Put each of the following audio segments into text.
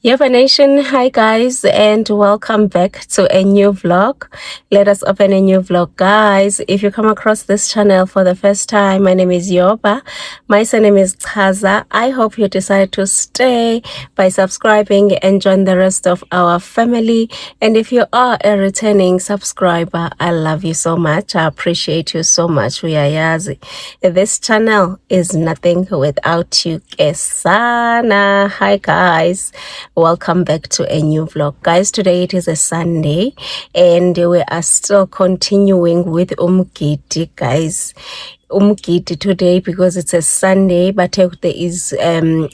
Yoba Nation, hi guys, and welcome back to a new vlog. Let us open a new vlog, guys. If you come across this channel for the first time, my name is Yoba. My surname is Chaza. I hope you decide to stay by subscribing and join the rest of our family. And if you are a returning subscriber, I love you so much. I appreciate you so much. We are Yazi. This channel is nothing without you, Kesana. Hi guys. Welcome back to a new vlog, guys. Today it is a Sunday and we are still continuing with Umgidi, guys. Umgidi today because it's a Sunday, but there is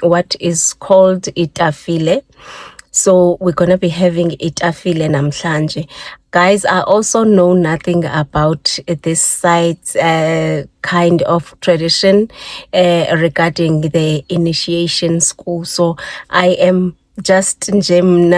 what is called itafile. So we're gonna be having itafile namhlanje. Guys, I also know nothing about this site's kind of tradition regarding the initiation school. So I am just sharing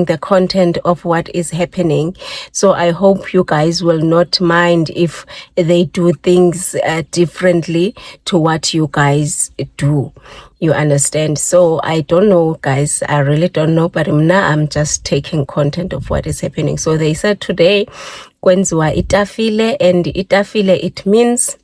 the content of what is happening. So I hope you guys will not mind if they do things differently to what you guys do. You understand? So I don't know, guys. I really don't know, but now I'm just taking content of what is happening. So they said today, kwenziwa itafile, and itafile, it means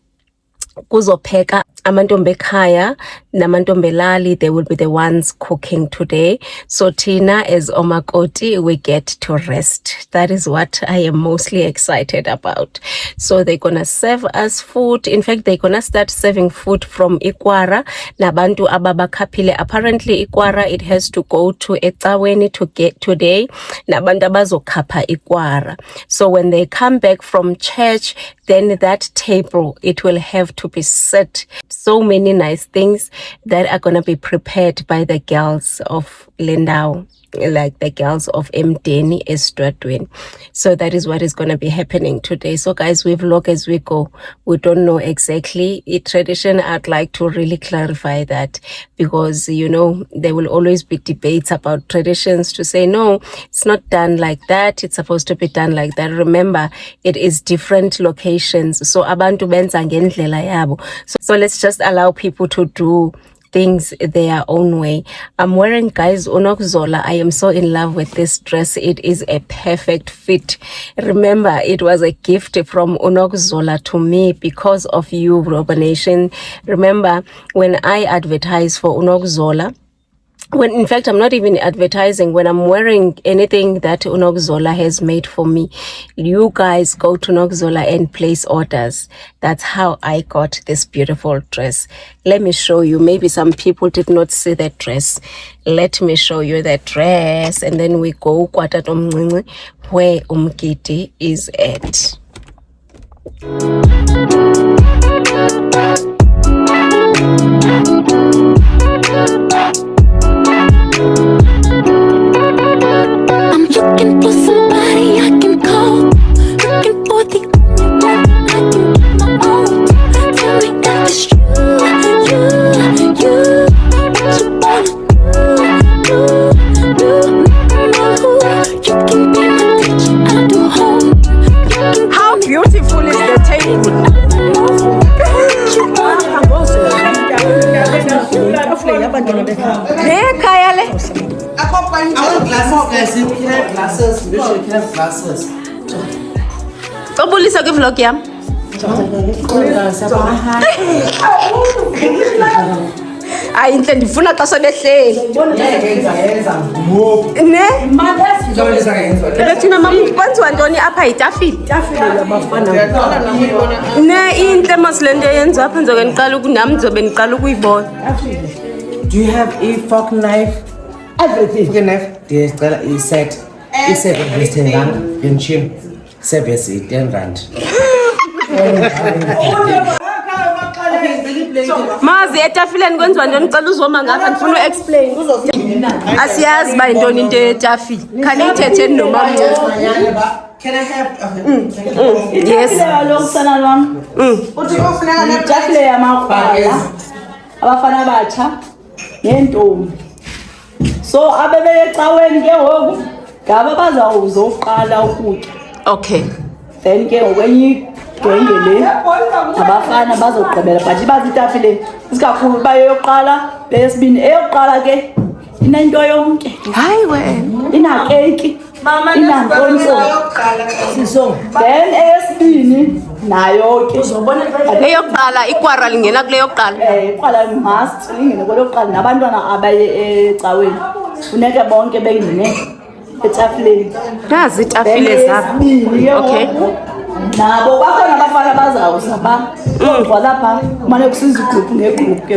kuzopheka amantombi ekhaya namantombelali. They will be the ones cooking today. So Tina, as omakoti, we get to rest. That is what I am mostly excited about. So they're gonna serve us food. In fact, they're gonna start serving food from Ikwara nabantu ababakhaphile. Apparently Ikwara, it has to go to Ecaweni to get today nabantu abazokhapha Ikwara. So when they come back from church, then that table, it will have to be set. So many nice things that are going to be prepared by the girls of Lindau, like the girls of Mdeni Estradwin. So that is what is going to be happening today. So guys, we vlog as we go. We don't know exactly a tradition. I'd like to really clarify that because, you know, there will always be debates about traditions to say, no, it's not done like that. It's supposed to be done like that. Remember, it is different locations. So abantu benza ngendlela yabo. So let's just allow people to do things their own way. I'm wearing, guys, Unokzola. I am so in love with this dress. It is a perfect fit. Remember, it was a gift from Unokzola to me because of you, Yoba Nation. Remember, when I advertise for Unokzola, when in fact I'm not even advertising, when I'm wearing anything that Unokzola has made for me, you guys go to Unokzola and place orders. That's how I got this beautiful dress. Let me show you. Maybe some people did not see that dress. Let me show you that dress, and then we go KwaTata where Umgidi is at. I'm looking for somebody I can call. Looking for the only one I can get my own. Tell me if it's true, you. What you wanna do. You can be my teacher, I'll do home. How beautiful is the table? Hey, Kayale. I want glasses, guys. We can have glasses. We should have glasses. Obulisa ke vlog yam. Hayi inhle ndifuna xa sobehleli. Ne? Bethina mama kwenziwa ntoni apha itafile? Ne inhle masilento yenza apha nzoke niqala ukunami nzobe niqala ukuyibona. Do you have a fork knife? Everything. Fork knife. Ndiyacela i-set. I-set of rand. Benchim. Service 10 rand. Mazi etafileni kwenziwa ntoni cela uzoma ngapha ndifuna uexplain. Asiyazi ba intoni into etafile. Khani ithetheni nomama. Can I have Yes. Sana lwam. Itafile yamakrwala. Abafana batsha nentombi. So abebele ecaweni ke ngoku ngaba bazawuzoqala ukutya. Okay. Then ke ngokwenye igenge le abafana bazogqibela but bazitafile isikakhulu bayoqala besibini eyoqala ke inento yonke. Hayi wena. Inakeki. Inankonzo. Siso. Then eyesibini nayo ke. Uzobona Eyokuqala ikwara lingena kule yokuqala. Iqala must lingene kwelokuqala nabantwana abaye ecaweni. Funeka bonke bengene etafuleni. Nazi itafile zabo. Okay. Nabo bakhona abafana bazawuza ba lapha kumane kusiza igroup ngegroup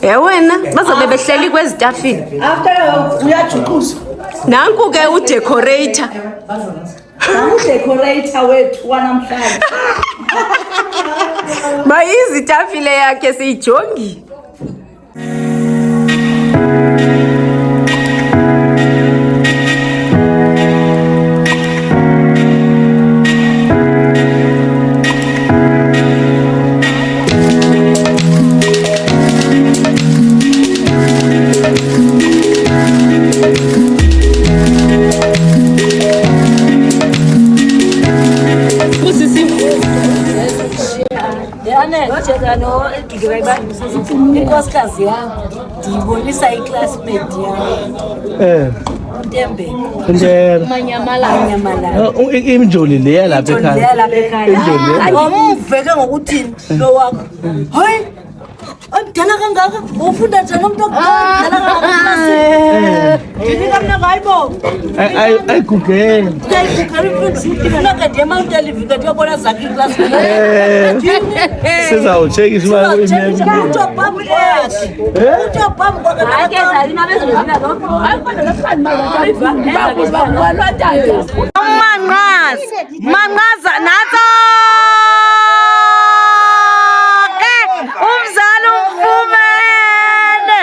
ke wena bazobe behleli kwezitafile. After uyajuquzwa Nanku ke udecorator. Udecorator wethu wanamhlanje. Mayizitafile yakhe siyijongi. Inkosikazi yami ndiyibonisa iclassmate yami Ntembe Manyamala imjoli leya lapha ekhaya wamuveke ngokuthini lo wakho hayi amdala kangaka ufunda njani umuntu okudala kangaka ndifika mna ngayibo ayigugele ndifika ndiye Mount Olive ndiyobona zakhe iclassmate sizawutshekisa uba utobhamu yakhe utobhamu Manqaza natso umzali umfumene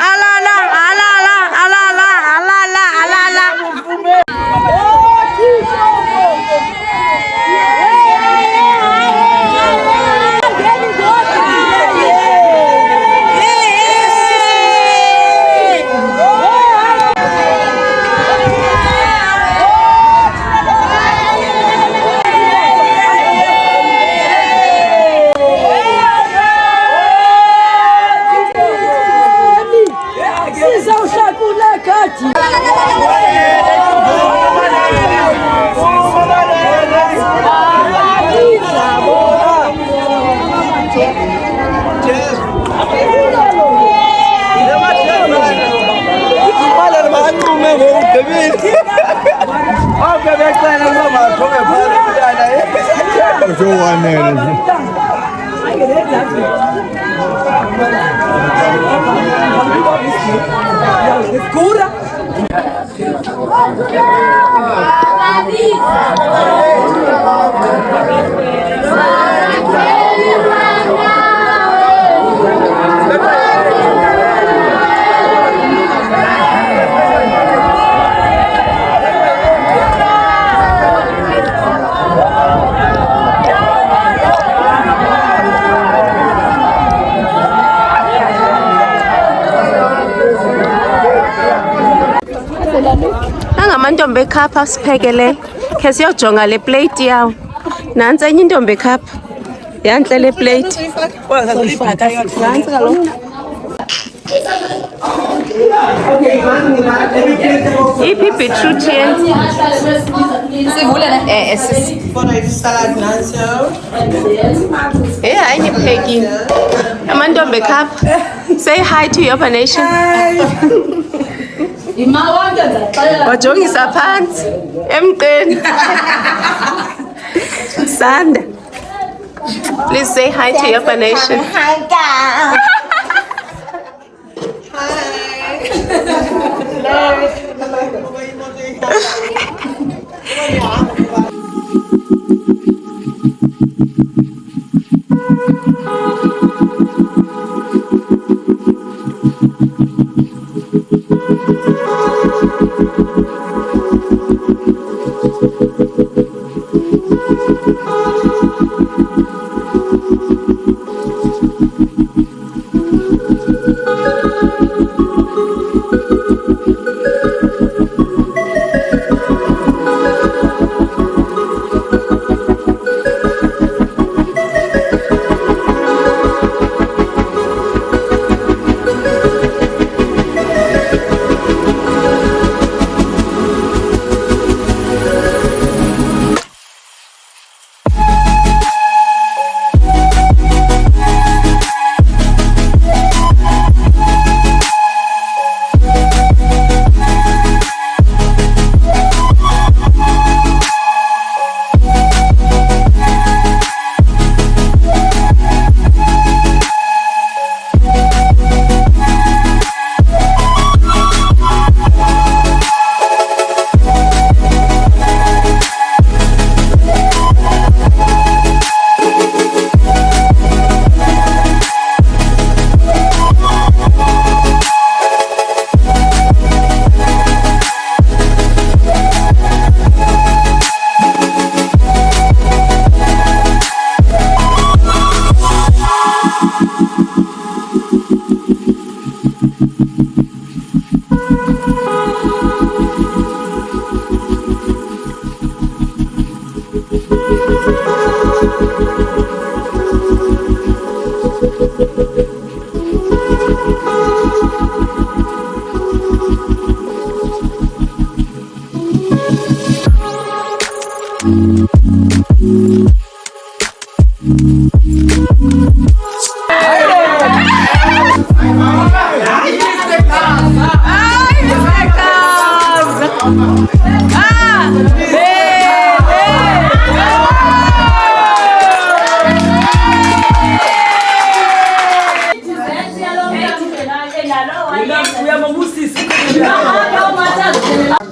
alala Angamantombi ekhapha siphekele ke siyojonga le plate yawo nansi enye intombi ekhapha yantle le plate iphi beetroot yenzi salad nanso hayi niphekile amantombi ekhapha say hi to your nation wajongisa phansi emqeni Sanda, please say hi to your nation.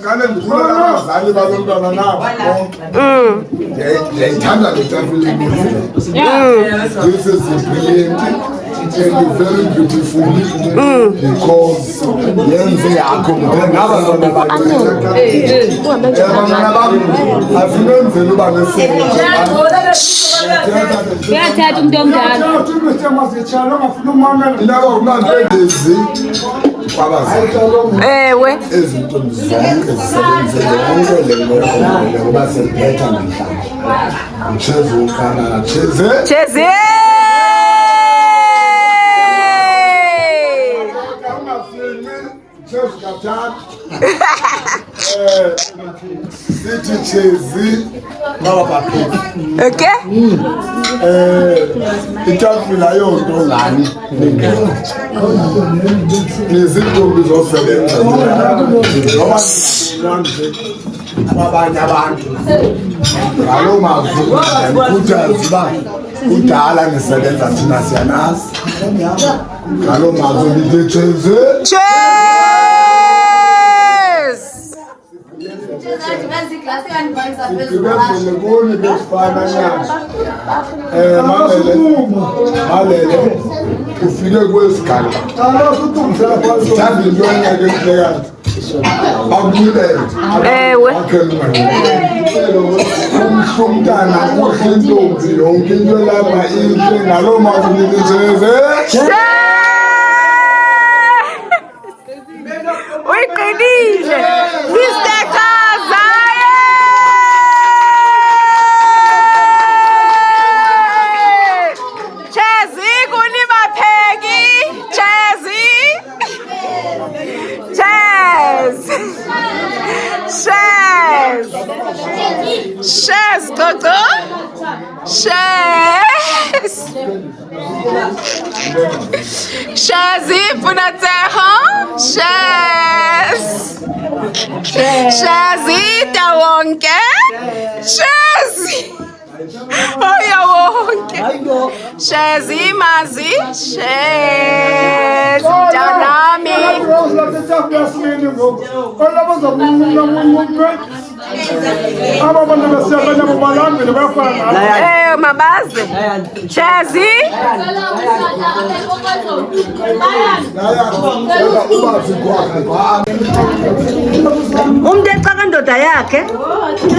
Ngane ngifuna abazali babantwana nabo bonke. Ngiyayithanda le tafile ukuthi. This is brilliant and very beautiful because yenze yakho ngabantwana bakho. Asinenzele uba nesimo. Uyathatha umuntu omdala. Inaba unantendezi kwabazali. Ewe. Ezintombi zonke zisebenzele konke le nto ngoba semphetha namhlanje. Mchezo ukana cheze. Cheze. Mchezo kathathu. Sithi chezi ngabaphathi. Okay? Itafula yonto ngani? Nezintombi zosebenza. Ngoba abanye abantu ngalo mazwi ukukhuthaza uba kudala nisebenza thina siyanazi ngalo mazwi lithi cheze. Ngibenzele kuni besifana nyana. Malele ufike kwesigaba. Thanda into engeke kuhlekana. Akubulele. Ewe. Umntana kuhle intombi yonke into lapha inhle ngalo mazwi lithi cheze. Uyiqinile. Mr. Shares, Toto. Shares. Shares, Punateho. Shares. Shares, Tawonke. Shares. Oh, Yawonke. Shares, Mazi. Shares. Janami. Mabazi. Chazi. Umuntu ecaga indoda yakhe.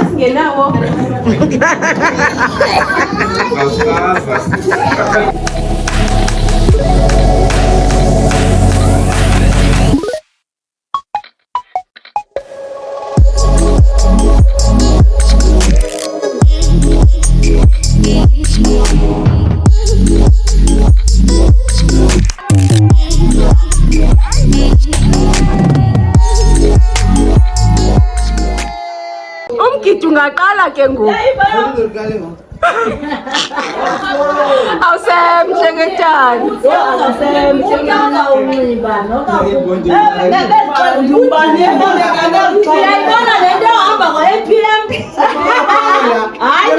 Singenawo. Umgidi ungaqala ke ngoku. Awusemhle ngethani. Awusemhle unxiba uyayibona le nto ohamba ngo-APM. Hayi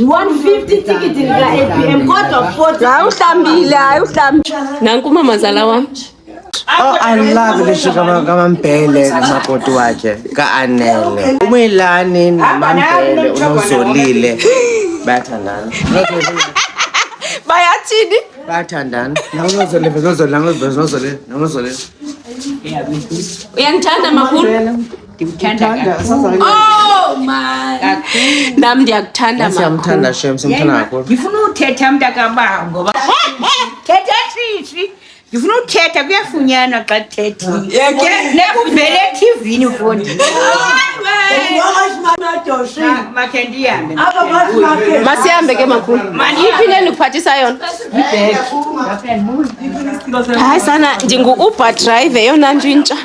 $150 ticket lika-APM kodwa 40. Hayi uhlambile, hayi uhlambile. Nanku umamazala wam. Oh, I love the sugar Mambele, makoti wakhe ka-Anele. Umilani noMambele unoZolile bayathandana. Bayathini? Bayathandana. Nozolile. Uyangithanda makhulu? Oh my. Nami ndiyakuthanda makhulu. Siyamthanda Shem, simthanda kakhulu. Ngifuna uthetha mntakababa ngoba thetha sisi Ngifuna ukuthetha kuyafunyanwa xa kuthethile. Nekuvele eTV-ni ufundile. Makhe ndihambe. Masihambe ke makhulu. Iphi nikuphathisa yona? Hayi sana ndingu-Uber driver yona nto intsha.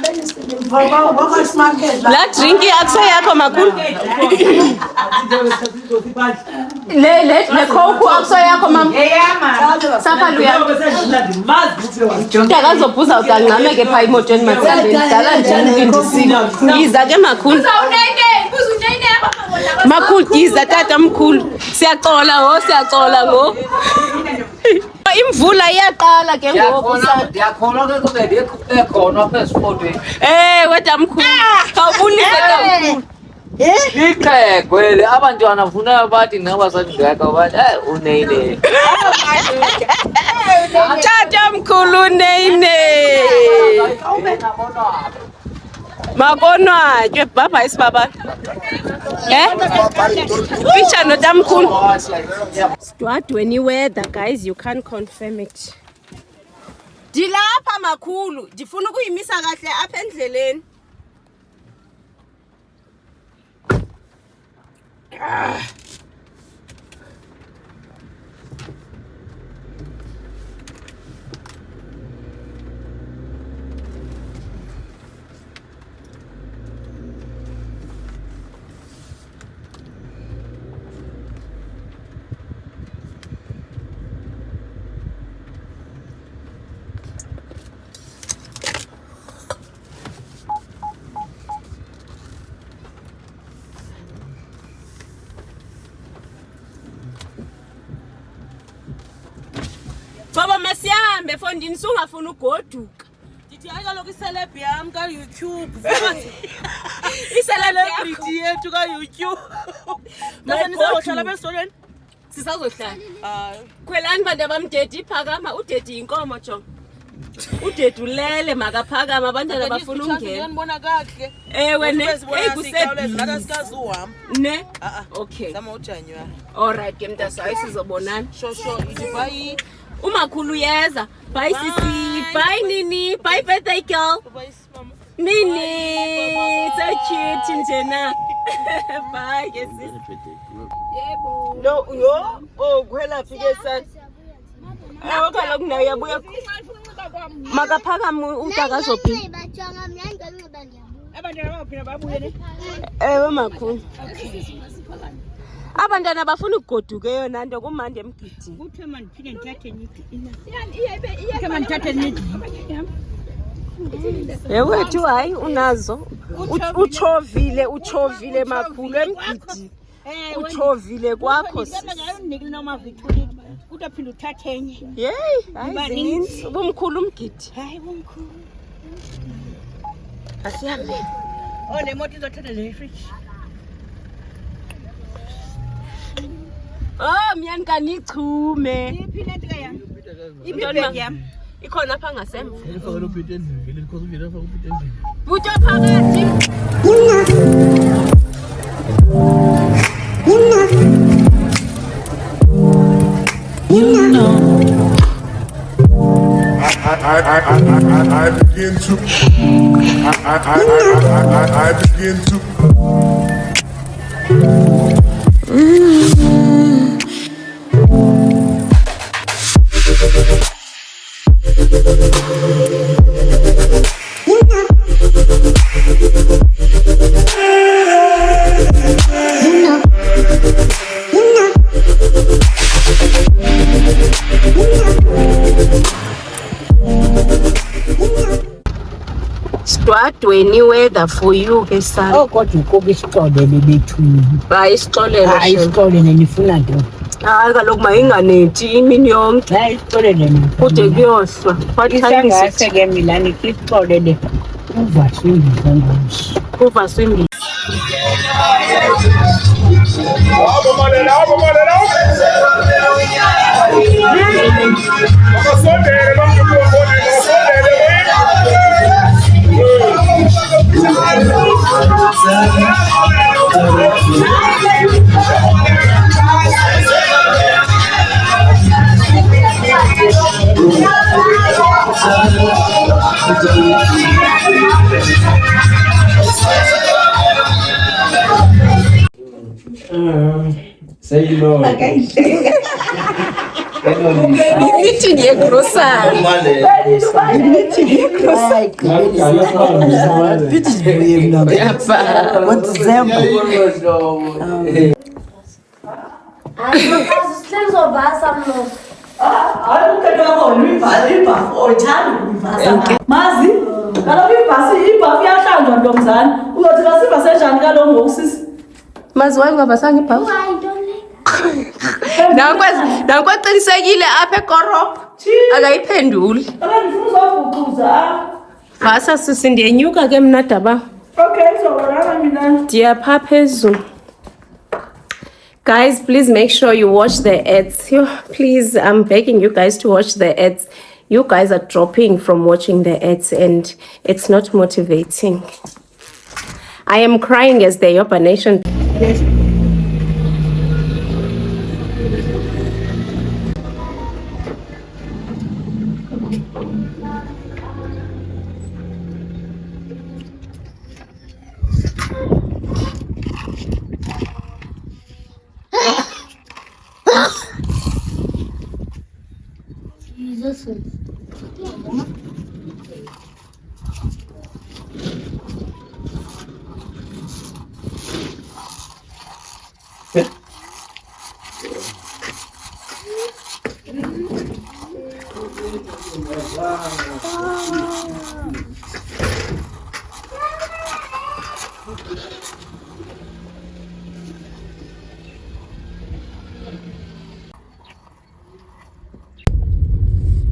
La drink akuseyakho makhulu. Le coke akuseyakho mama. Sapha luya. Ndakazobhuza uzancame ke phaa emotweni masihambeni. Dala nje ndisile. Yiza ke makhulu. Makhulu yiza tata mkhulu. Siyaxola ngo. Imvula iyaqala ke ngoku ndiyakhona ke kube bekhona apha esifotweni. Weda mkhulu khawubulise kakhulu Iqhegwele abantwana funeka bathi nabasandibeka bathi uneyine tata mkhulu uneyine makonwatywe bhabha isibaba picture notamkhulu Sidwadweni weather guys you can't confirm it Dilapha makhulu ndifuna ukuyimisa kahle apha endleleni Baba masihambe fondini sungafuna ugoduka. Ndithi hayi kaloku iselebhu yam ka-YouTube. Celebrity yethu ka-YouTube. Nisazohlala apha esitolweni? Sisazohlala. Khwelani bantu abamdedi iphakama udedi inkomo jonga. Udedi ulele makaphakama abantwana bafuna ungena. Ngibona kahle. Ewe ne Asikazi uhamba. Ne? Okay. Zama uJanuary. All right ke mntasayi sizobonana. Sho idibayi. Umakhulu yeza. Bye sisi. Bye Nini. Bye birthday girl. Nini. So cute njena. Bye ke sisi. No, yo. Kwela phi ke sana? Kaloku nayo uyabuya. Makaphakama utakazophila. Abantwana baphila babuye ne? Ewe makhulu. Abantwana bafuna ukugoduka yona nto kumande emgidini. Kuthiwe mandiphinde ndithathe nithi. Kuthiwe mandithathe nithi. Yewethu hayi unazo. Uchovile makhulu emgidini. Uchovile kwakho. Ngayonike noma Victoria. Utaphinda uthathe enye. Hayi zininzi. Ubumkhulu umgidi. Hayi bomkhulu. Asihambe. Le moto izothatha le fridge. Myani kanichume. Iphi lento ke yami? Iphi yami? Ikhona apha ngasemva. Elifaka lo Peter endlini, elikhoza uvela afaka uPeter endlini. Butho phakathi. I begin to Sidwadweni weather for you ke sana. Kodwa ukoke isixolele bethu. Hayi isixolele. Hayi isixolele nifuna nto. Hayi kaloku mayinganethi imini yonke. Hayi isixolele nifuna. Kude kuyohlwa. Isangase ke Milani isixolele. Uvaswindisa ngosi. Uvaswindisa. Say you know. Meeting yegrocery. Hayi ukhetha khona ibhafu oyithanda ukuyivasa. Mazi kaloku ibhafu iyahlanjwa ntombazana. Uzothi basiva senjani kaloku ngokusisi? Mazi wayengavasanga ibhafu. Nakwaqinisekile apha ekorobho akayiphenduli. Ndifuna uzovucuza. Vasa sisi ndiyenyuka ke mna daba. Okay, izobonana mina. Ndiyapha phezulu. Guys, please make sure you watch the ads. Please, I'm begging you guys to watch the ads. You guys are dropping from watching the ads and it's not motivating. I am crying as the Yoba Nation.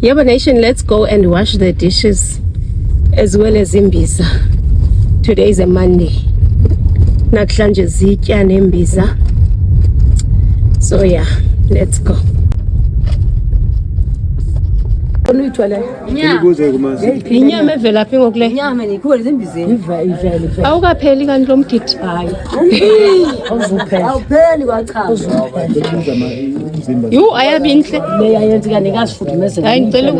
Yoba Nation, let's go and wash the dishes as well as imbiza. Today is a Monday. Nakuhlanje zitya nembiza. So yeah, let's go. Inyama evela phi ngokule? Inyama nikhona zembizeni. Ivele. Awukapheli kanti lo mgidi? Hayi. Awupheli kwachaza. Yho, ayabinhle. Leyayenza kanti ngazifudumeze. Hayi ngicela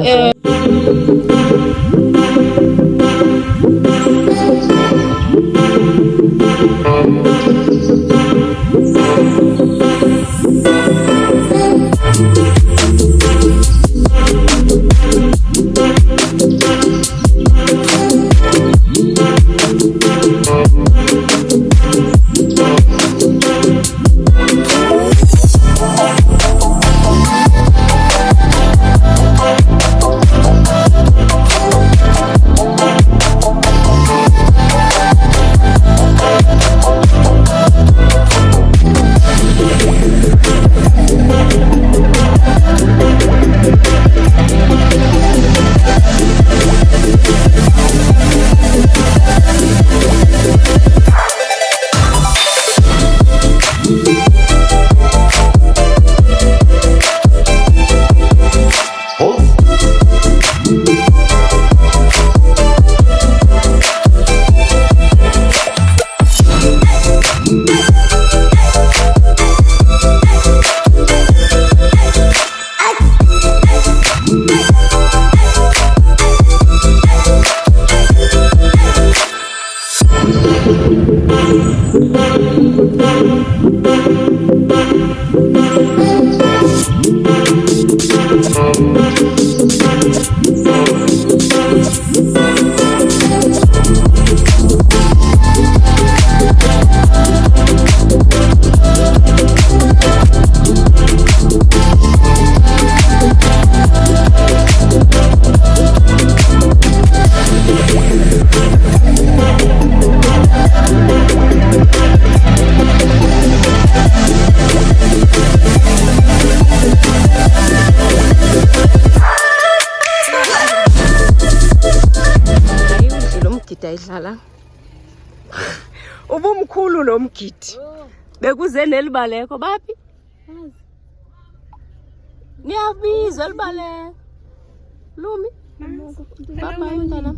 idlala ubumkhulu lo mgidi bekuze nelibaleko baphi niyabizwa libaleko Lumi baba yintana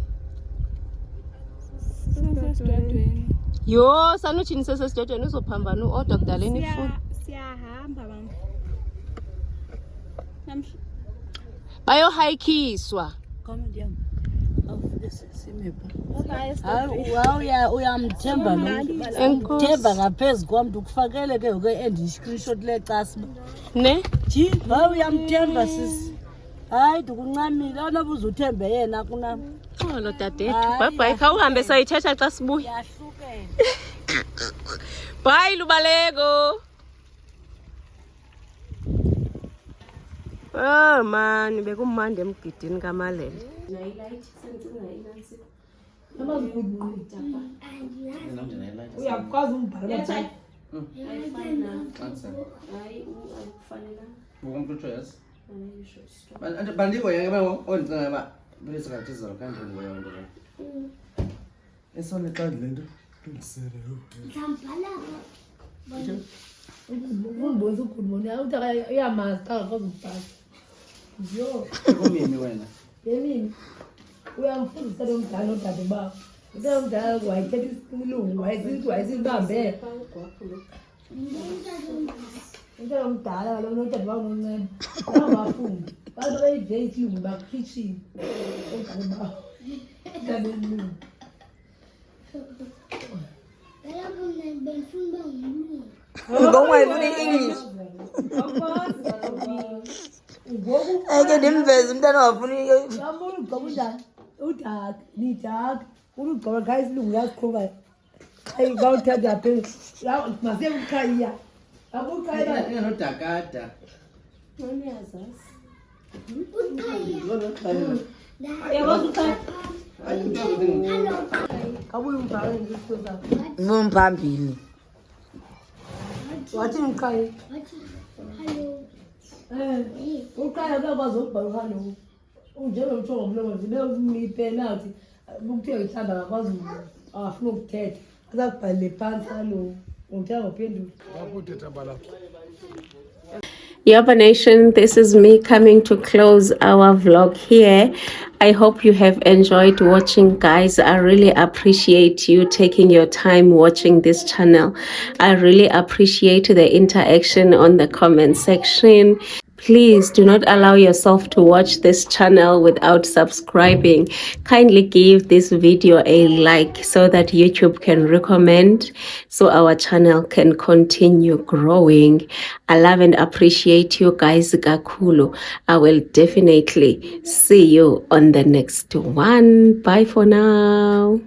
yo sanochini sesesithetweni uzophambana uorder kudaleni ifuni siyahamba mama bayo hikiswa Comment yami. hayi uyamthemba mthemba ngaphezu kwam ndikufakele ke ngoku endiscreenshot lecasiba Ne? ji hayi uyamthemba sisi hayi ndikuncamile awunoba uzuthembe yena kunam Xolo dadethu. Bye bye. Khawuhambe sayithetha xa sibuya. yahlukene Bye Lubaleko. Oh man, bekumandi emgidini kaMalele. uyakwazi umbhala bandiko yake ondinga ba besingathi zalo kanjani leyo nto esone xa ndilento undibonisa ukhulumoni uthi uyamazi xa ngakwazi umbhala yo kumimi wena yemini uyamfundisa lo mdala nodade bakho lo mdala wayithetha isilungu wayesibambe umntwana omdala kaloku nodade bakho noncema bangabafundi bantu bayive isilungu bakukhitshile odade bakho udade esilungu ngomwayifuna i-english eke ndimveze umntana wafuna yambona ugcoba unjani udaka nidaka ugcoba kha isilungu yasiqhuba kawuthatha yaphela masiye kukhaya akukhaya inganodakada yakwazi ukhaya kabuye umbhale ngesizathu ngumphambili wathi ngiqhaye uqhaye uyakwazi ukubhala uhalo unjengomtsho ngomlomo nje bemipena uthi kuthiwa ngithanda ngakwazi afuna ukuthetha azakubhalele phansi halo ngithanda ngophendula Yoba Nation, this is me coming to close our vlog here. I hope you have enjoyed watching, guys. I really appreciate you taking your time watching this channel. I really appreciate the interaction on the comment section. Please do not allow yourself to watch this channel without subscribing. Kindly give this video a like so that YouTube can recommend, so our channel can continue growing. I love and appreciate you guys kakhulu. I will definitely see you on the next one. Bye for now.